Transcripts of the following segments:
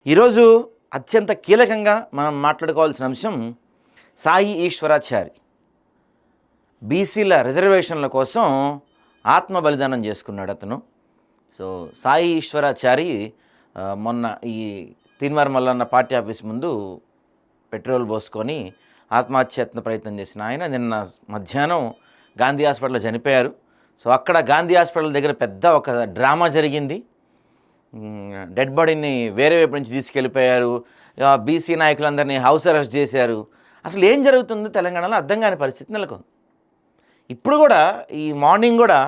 ఈరోజు అత్యంత కీలకంగా మనం మాట్లాడుకోవాల్సిన అంశం సాయి ఈశ్వరాచారి. బీసీల రిజర్వేషన్ల కోసం ఆత్మ బలిదానం చేసుకున్నాడు అతను. సో సాయి ఈశ్వరాచారి మొన్న ఈ తీన్మార్ మల్లన్న పార్టీ ఆఫీస్ ముందు పెట్రోల్ పోసుకొని ఆత్మహత్యాయత్న ప్రయత్నం చేసిన ఆయన నిన్న మధ్యాహ్నం గాంధీ హాస్పిటల్లో చనిపోయారు. సో అక్కడ గాంధీ హాస్పిటల్ దగ్గర పెద్ద ఒక డ్రామా జరిగింది. డెడ్ బాడీని వేరే వైపు నుంచి తీసుకెళ్ళిపోయారు. బీసీ నాయకులందరినీ హౌస్ అరెస్ట్ చేశారు. అసలు ఏం జరుగుతుందో తెలంగాణలో అర్థం కాని పరిస్థితి నెలకొంది. ఇప్పుడు కూడా ఈ మార్నింగ్ కూడా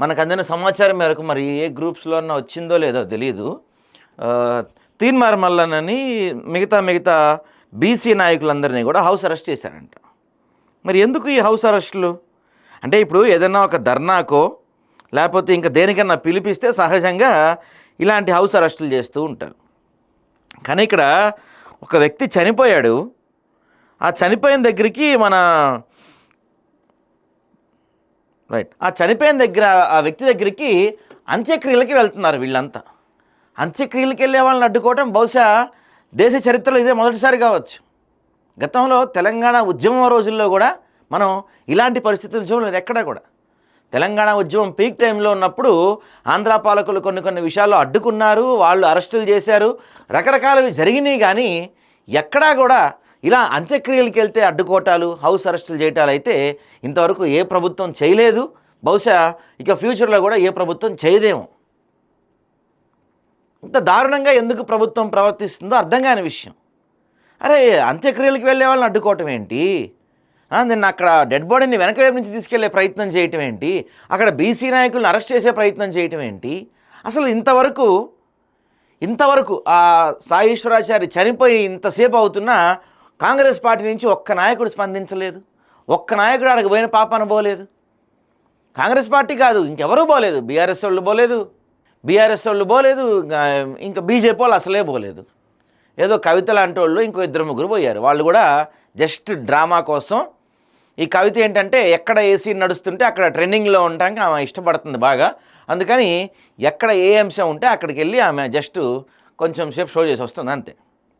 మనకు అందిన సమాచారం మేరకు, మరి ఏ గ్రూప్స్లో అన్నా వచ్చిందో లేదో తెలియదు, తీన్మార్ మల్లన్నని మిగతా బీసీ నాయకులందరినీ కూడా హౌస్ అరెస్ట్ చేశారంట. మరి ఎందుకు ఈ హౌస్ అరెస్టులు? అంటే ఇప్పుడు ఏదైనా ఒక ధర్నాకో లేకపోతే ఇంకా దేనికన్నా పిలిపిస్తే సహజంగా ఇలాంటి హౌస్ అరెస్టులు చేస్తూ ఉంటారు. కానీ ఇక్కడ ఒక వ్యక్తి చనిపోయాడు. ఆ చనిపోయిన దగ్గరికి ఆ చనిపోయిన దగ్గర ఆ వ్యక్తి దగ్గరికి అంత్యక్రియలకి వెళ్తున్నారు వీళ్ళంతా. అంత్యక్రియలకి వెళ్ళే వాళ్ళని అడ్డుకోవడం బహుశా దేశ చరిత్రలో ఇదే మొదటిసారి కావచ్చు. గతంలో తెలంగాణ ఉద్యమం రోజుల్లో కూడా మనం ఇలాంటి పరిస్థితులు చూడలేదు ఎక్కడా కూడా. తెలంగాణ ఉద్యమం పీక్ టైంలో ఉన్నప్పుడు ఆంధ్ర పాలకులు కొన్ని విషయాల్లో అడ్డుకున్నారు, వాళ్ళు అరెస్టులు చేశారు, రకరకాలవి జరిగినాయి. కానీ ఎక్కడా కూడా ఇలా అంత్యక్రియలకి వెళ్తే అడ్డుకోవటాలు, హౌస్ అరెస్టులు చేయటాలు అయితే ఇంతవరకు ఏ ప్రభుత్వం చేయలేదు. బహుశా ఇక ఫ్యూచర్లో కూడా ఏ ప్రభుత్వం చేయదేమో. ఇంత దారుణంగా ఎందుకు ప్రభుత్వం ప్రవర్తిస్తుందో అర్థం కాని విషయం. అరే, అంత్యక్రియలకు వెళ్ళే వాళ్ళని అడ్డుకోవటం ఏంటి? నిన్న అక్కడ డెడ్ బాడీని వెనక వైపు నుంచి తీసుకెళ్లే ప్రయత్నం చేయటం ఏంటి? అక్కడ బీసీ నాయకులను అరెస్ట్ చేసే ప్రయత్నం చేయటం ఏంటి? అసలు ఇంతవరకు ఆ సాయి ఈశ్వరాచారి చనిపోయి ఇంతసేపు అవుతున్నా కాంగ్రెస్ పార్టీ నుంచి ఒక్క నాయకుడు స్పందించలేదు. ఒక్క నాయకుడు అక్కడికి పోయిన పాపాన పోలేదు. కాంగ్రెస్ పార్టీ కాదు, ఇంకెవరూ పోలేదు. బీఆర్ఎస్ వాళ్ళు పోలేదు, ఇంకా బీజేపీ వాళ్ళు అసలే పోలేదు. ఏదో కవిత లాంటి వాళ్ళు ఇంకో 2-3 పోయారు. వాళ్ళు కూడా జస్ట్ డ్రామా కోసం. ఈ కవిత ఏంటంటే ఎక్కడ ఏసీ నడుస్తుంటే అక్కడ ట్రెండింగ్లో ఉండడానికి ఆమె ఇష్టపడుతుంది బాగా. అందుకని ఎక్కడ ఏ అంశం ఉంటే అక్కడికి వెళ్ళి ఆమె జస్ట్ కొంచెం సేపు షో చేసి వస్తుంది అంతే.